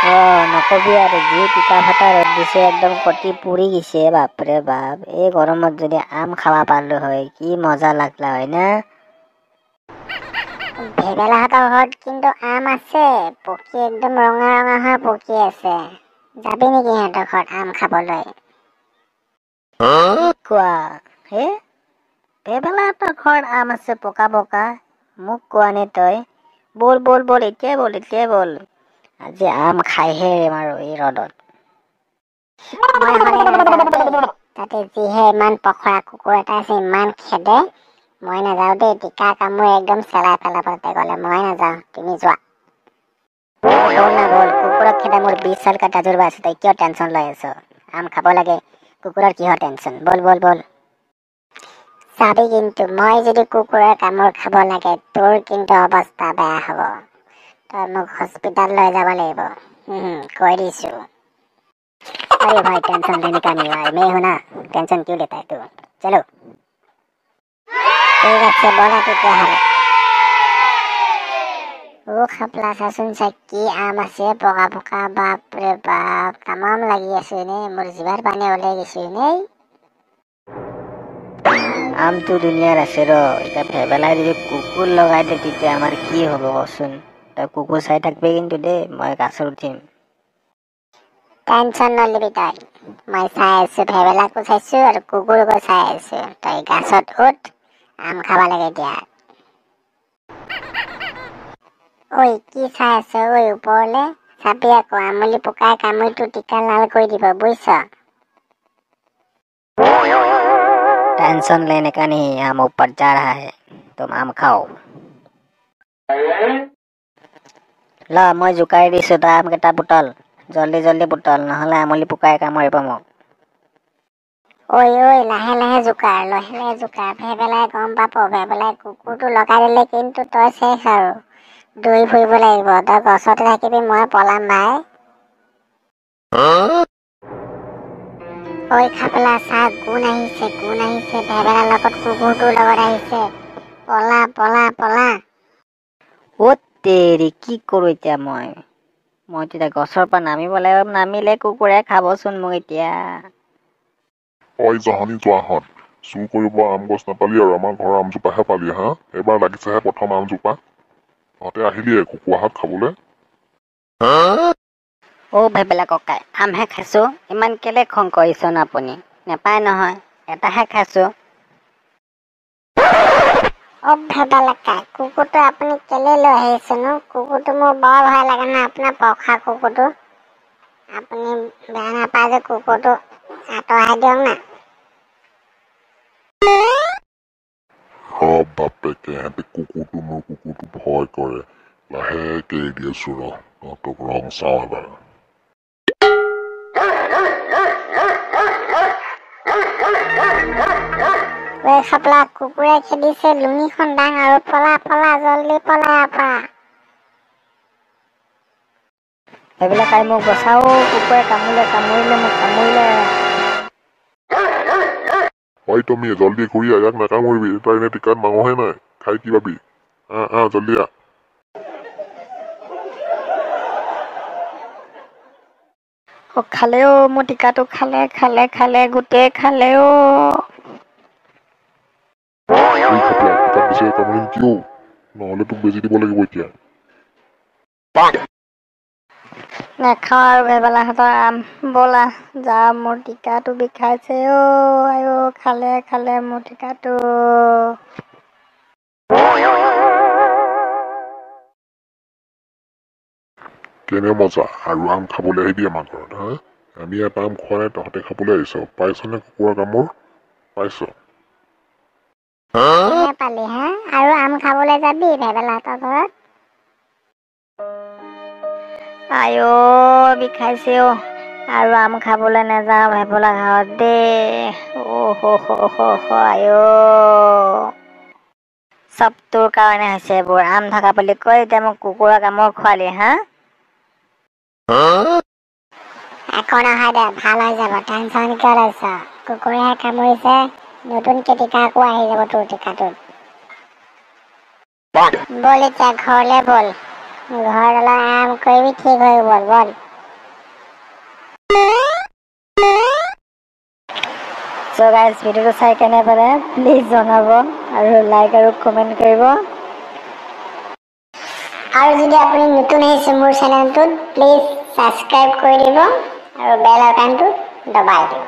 নকবি আৰু যি টিকা ফটা ৰ'দ দিছে, একদম কটি পুৰি গৈছে। বাপৰে বাপ, এই গৰমত যদি আম খাবা পাৰলো হয় কি মজা লাগলা হয় না। ভেবেলাহঁতৰ ঘৰত কিন্তু আম আছে, পকি একদম ৰঙা ৰঙা হৈ পকি আছে। যাবি নেকি সিহঁতৰ ঘৰত আম খাবলৈ? কোৱা হে, ভেবেলাহঁতৰ ঘৰত আম আছে পকা পকা, মোক কোৱা নে তই? বল বল বল, এতিয়াই বল এতিয়াই বল, আজি আম খাইহে আৰু এই ৰ'দত। মই হলে নাযাওঁ দেই, তাতে যিহে ইমান পখৰা কুকুৰ এটা আছে, ইমান খেদে। মই নাযাওঁ দেই, টিকা কামোৰ একদম চেলাই পেলাব তাতে গ'লে। মই নাযাওঁ, তুমি যোৱা। বল না বল, কুকুৰক খেদা মোৰ 20 साल का तजुर्बा আছে, তই কিয় টেনচন লৈ আছ? আম খাব লাগে, কুকুৰৰ কিহৰ টেনচন? বল বল বল। চাবি কিন্তু, মই যদি কুকুৰৰ কামোৰ খাব লাগে, তোৰ কিন্তু অৱস্থা বেয়া হ'ব। তই মোক হস্পিটাল লৈ যাব লাগিব, কৈ দিছো। अरे भाई टेंशन लेने का नहीं भाई, मैं हूं ना, टेंशन क्यों लेता है तू? चलो ঠিক আছে, বলা তেতিয়াহ'লে। খাপলা চাচোন চা, কি আম আছে পকা পকা। বাপৰে বাপ, তামাম লাগি আছে নে, মোৰ জিভাৰ পানী ওলাই গৈছে নে। আমটো দুনিয়াৰ আছে ৰ, এতিয়া ভেবেলাই যদি কুকুৰ লগাই দে তেতিয়া আমাৰ কি হ'ব কচোন? তই কুকুৰ চাই থাকবি কিন্তু দেই, মই গাছত উঠিম। টেনচন নলবি তই, মই চাই আছো, ভেবেলাকো চাইছো আৰু কুকুৰকো চাই আছো। তই গাছত উঠ, আম খাবা লাগে এতিয়া। ঐ কি চাই আছ ঐ ওপৰলে? চাবি আকৌ, আমলি পোকাই কামুৰিটো টিকা লাল কৰি দিব, বুজিছ? टेंशन लेने का नहीं, आम ऊपर जा रहा है, तुम आम खाओ। ল মই জোকাৰি দিছো, তই আম কেইটা বুটল, জল্দি জল্দি বুটল, নহলে আমলি পোকাই কামুৰিব মোক। ঐ লাহে লাহে জোকাৰ, লাহে লাহে জোকাৰ। ভেবেলাই গম পাব, ভেবেলাই কুকুৰটো লগাই দিলে কিন্তু তই শেষ আৰু। দৌৰি ফুৰিব লাগিব, তই গছতে থাকিবি, মই পলাম ভাই। ঐ খাপলা চা, গুণ আহিছে গুণ আহিছে, ভেবেলাৰ লগত কুকুৰটোৰ লগত আহিছে। পলা পলা পলা। অ তেৰি, কি কৰো এতিয়া মই তেতিয়া গছৰ পৰা নামিব লাগিব, নামিলে কুকুৰে খাবচোন মোক এতিয়া। ঐ জাহানী যোৱাহঁত, চুৰ কৰিব আম গছ নাপালি আৰু আমাৰ ঘৰৰ আমজোপাহে পালি হা? এইবাৰ লাগিছেহে প্ৰথম আমজোপা, তহঁতে আহিলিয়ে কুকুৰাহঁত খাবলৈ। অ ভেবেলা ককাই, আমহে খাইছো, ইমান কেলে খং কৰিছন আপুনি? নেপায় নহয়, এটাহে খাইছো। অ ভেবেলাকা, কুকুৰটো আপুনি কেলে লৈ আহিছেনো? কুকুৰটো মোৰ বৰ ভয় লাগে না, আপোনাৰ পখা কুকুৰটো। আপুনি বেয়া নাপায় যে কুকুৰটো আঁতৰাই দিয়ক না। বাপেকে, সিহঁতে কুকুৰটো মোৰ কুকুৰটো ভয় কৰে, লাহেকে এৰি আছো ৰ, তহঁতক ৰং চাওঁ এবাৰ। খাপলা, কুকুৰে খেদিছে, লুঙিখন দাং আৰু পলা পলা, জল্দি পলা আপা। ভেবেলা কাই মোক বচাও, কুকুৰে কামুৰিলে মোক কামুৰিলে। ঐ তুমি জল্দি ঘূৰি আহ, ইয়াক নাকামুৰিবি, তই এনে টিকাত মাঙহে নাই, খাই কি পাবি? জল্দি আহ। খালেও মোৰ টিকাটো, খালে খালে খালে গোটেই খালেও। খাপলা, টিকাত বেছিকে কামুৰিম কিয়? নহলে তোক বেজি দিব লাগিব এতিয়া। নেখাওঁ আৰু ভেবেলাহঁতৰ আম, ব'লা যাওঁ, মোৰ টিকাটো বিষাইছে আইও, খালে খালে মোৰ টিকাটো। কেনে মজা, আৰু আম খাবলৈ আহিবি আমাৰ ঘৰত হা? আমি এটা আম খোৱা নাই, তহঁতে খাবলৈ আহিছ, পাইছনে কুকুৰৰ কামোৰ? পাইছ? কেনে পালি হা? আৰু আম খাবলৈ যাবি ভেবেলাহঁতৰ ঘৰত? আইও বিষাইছে আৰু আম খাবলৈ নাযাওঁ ভেবেলা ঘৰত দেই। আইও, চব তোৰ কাৰণে হৈছে এইবোৰ, আম থকা বুলি কৈ এতিয়া মোক কুকুৰৰ কামোৰ খোৱালি হা? একো নহয় দে, ভাল হৈ যাব, টেনচন কিয় লৈছ? কুকুৰেহে কামুৰিছে, নতুনকে টিকা আকৌ আহি যাব তোৰ টিকাটোত। বল এতিয়া ঘৰলে বল, ঘৰত অলপ আৰাম কৰিবি, ঠিক হৈ গ'ল, বল। সো গাইজ ভিডিওটো চাই কেনে পালে প্লিজ জনাব আৰু লাইক আৰু কমেণ্ট কৰিব। আৰু যদি আপুনি নতুন আহিছে মোৰ চেনেলটোত প্লিজ ছাবস্ক্ৰাইব কৰি দিব আৰু বেল আইকনটো দবাই দিব।